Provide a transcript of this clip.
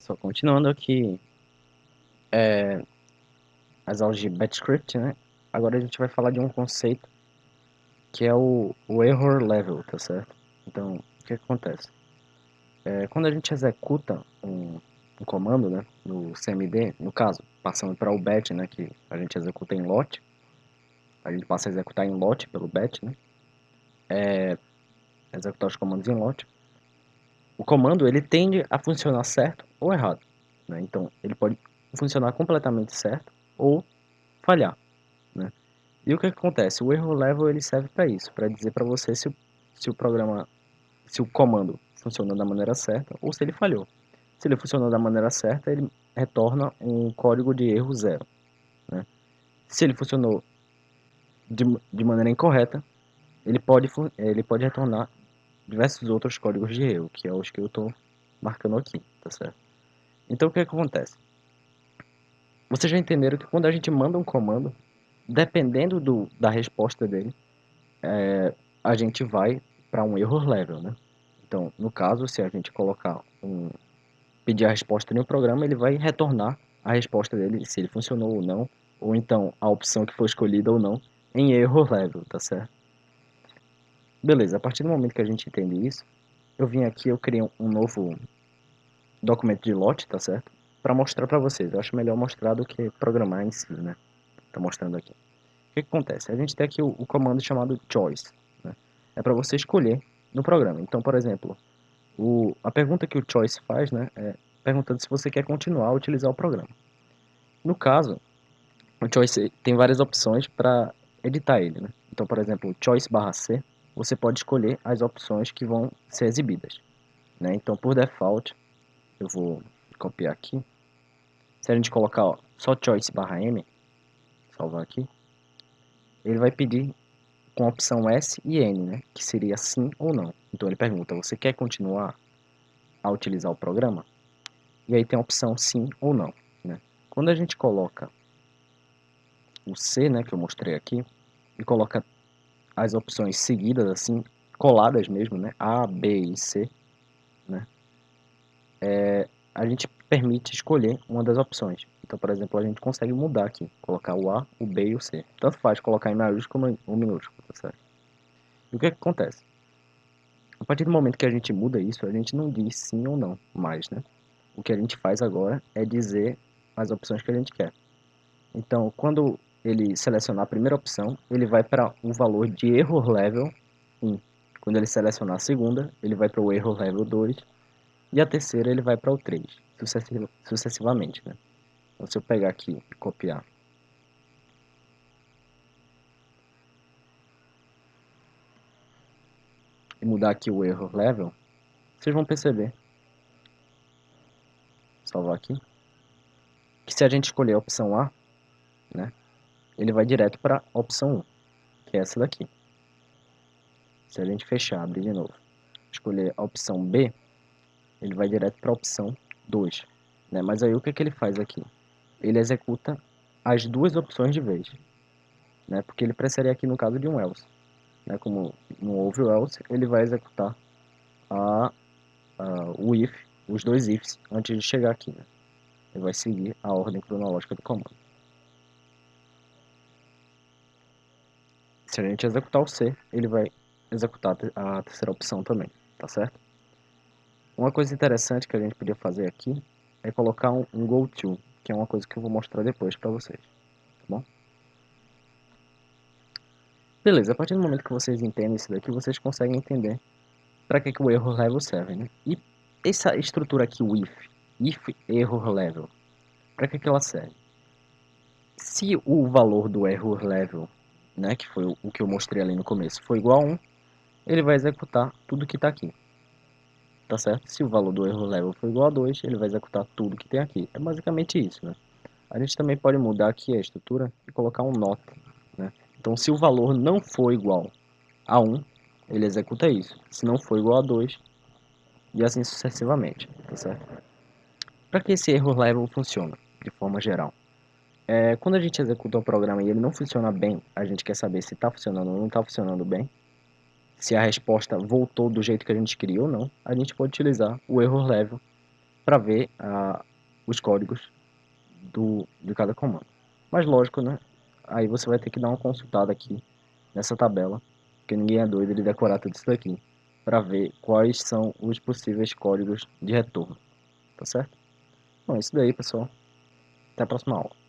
Só continuando aqui as aulas de Batch Script, né? Agora a gente vai falar de um conceito que é o error level, tá certo? Então, o que acontece? Quando a gente executa um comando, né, no CMD, no caso, passando para o batch, né, que a gente executa em lote, a gente passa a executar em lote pelo batch, né? Executar os comandos em lote. O comando, ele tende a funcionar certo ou errado, né? Então, ele pode funcionar completamente certo ou falhar, né? E o que acontece? O erro level ele serve para isso, para dizer para você se o programa, se o comando funcionou da maneira certa ou se ele falhou. Se ele funcionou da maneira certa, ele retorna um código de erro zero, né? Se ele funcionou de maneira incorreta, ele pode retornar diversos outros códigos de erro, que é os que eu estou marcando aqui, tá certo? Então o que acontece? Vocês já entenderam que quando a gente manda um comando, dependendo da resposta dele, a gente vai para um error level, né? Então, no caso, se a gente pedir a resposta em um programa, ele vai retornar a resposta dele, se ele funcionou ou não, ou então a opção que foi escolhida ou não, em error level, tá certo? Beleza, a partir do momento que a gente entende isso, eu vim aqui, eu criei um novo documento de lote, tá certo? Para mostrar para vocês. Eu acho melhor mostrar do que programar em si, né? Tá mostrando aqui. O que acontece? A gente tem aqui o comando chamado choice, né? É para você escolher no programa. Então, por exemplo, a pergunta que o choice faz, né, é perguntando se você quer continuar a utilizar o programa. No caso, o choice tem várias opções para editar ele, né? Então, por exemplo, o choice/c, você pode escolher as opções que vão ser exibidas, né? Então, por default, eu vou copiar aqui. Se a gente colocar ó, só choice/m, salvar aqui, ele vai pedir com a opção S e N, né? Que seria sim ou não. Então ele pergunta, você quer continuar a utilizar o programa? E aí tem a opção sim ou não, né? Quando a gente coloca o C, né, que eu mostrei aqui, e coloca as opções seguidas assim, coladas mesmo, né? A, B e C, né? A gente permite escolher uma das opções. Então, por exemplo, a gente consegue mudar aqui, colocar o A, o B e o C. Tanto faz colocar em maiúsculo ou minúsculo, tá certo? E o que acontece? A partir do momento que a gente muda isso, a gente não diz sim ou não mais, né? O que a gente faz agora é dizer as opções que a gente quer. Então, quando ele selecionar a primeira opção, ele vai para o valor de error level 1. Quando ele selecionar a segunda, ele vai para o error level 2. E a terceira, ele vai para o 3, sucessivamente, né? Então, se eu pegar aqui e copiar e mudar aqui o error level, vocês vão perceber, salvar aqui, que se a gente escolher a opção A, né, ele vai direto para a opção 1, que é essa daqui. Se a gente fechar, abrir de novo, escolher a opção B, ele vai direto para a opção 2, né? Mas aí o que ele faz aqui? Ele executa as duas opções de vez, né? Porque ele precisaria aqui no caso de um else, né? Como não houve o else, ele vai executar a, o if, os dois ifs antes de chegar aqui, né? Ele vai seguir a ordem cronológica do comando. Se a gente executar o C, ele vai executar a terceira opção também, tá certo? Uma coisa interessante que a gente podia fazer aqui é colocar um goTo, que é uma coisa que eu vou mostrar depois para vocês, tá bom? Beleza, a partir do momento que vocês entendem isso daqui, vocês conseguem entender para que o error level serve, né? E essa estrutura aqui, o if error level, para que ela serve? Se o valor do error level, né, que foi o que eu mostrei ali no começo, for igual a 1, ele vai executar tudo que está aqui, tá certo? Se o valor do error level for igual a 2, ele vai executar tudo que tem aqui. É basicamente isso, né? A gente também pode mudar aqui a estrutura e colocar um not, né? Então, se o valor não for igual a 1, ele executa isso. Se não for igual a 2, e assim sucessivamente, tá certo? Para que esse error level funciona, de forma geral? Quando a gente executa um programa e ele não funciona bem, a gente quer saber se está funcionando ou não está funcionando bem, se a resposta voltou do jeito que a gente queria ou não, a gente pode utilizar o error level para ver os códigos de cada comando. Mas lógico, né? Aí você vai ter que dar uma consultada aqui nessa tabela, porque ninguém é doido de decorar tudo isso daqui, para ver quais são os possíveis códigos de retorno, tá certo? Bom, é isso daí, pessoal. Até a próxima aula.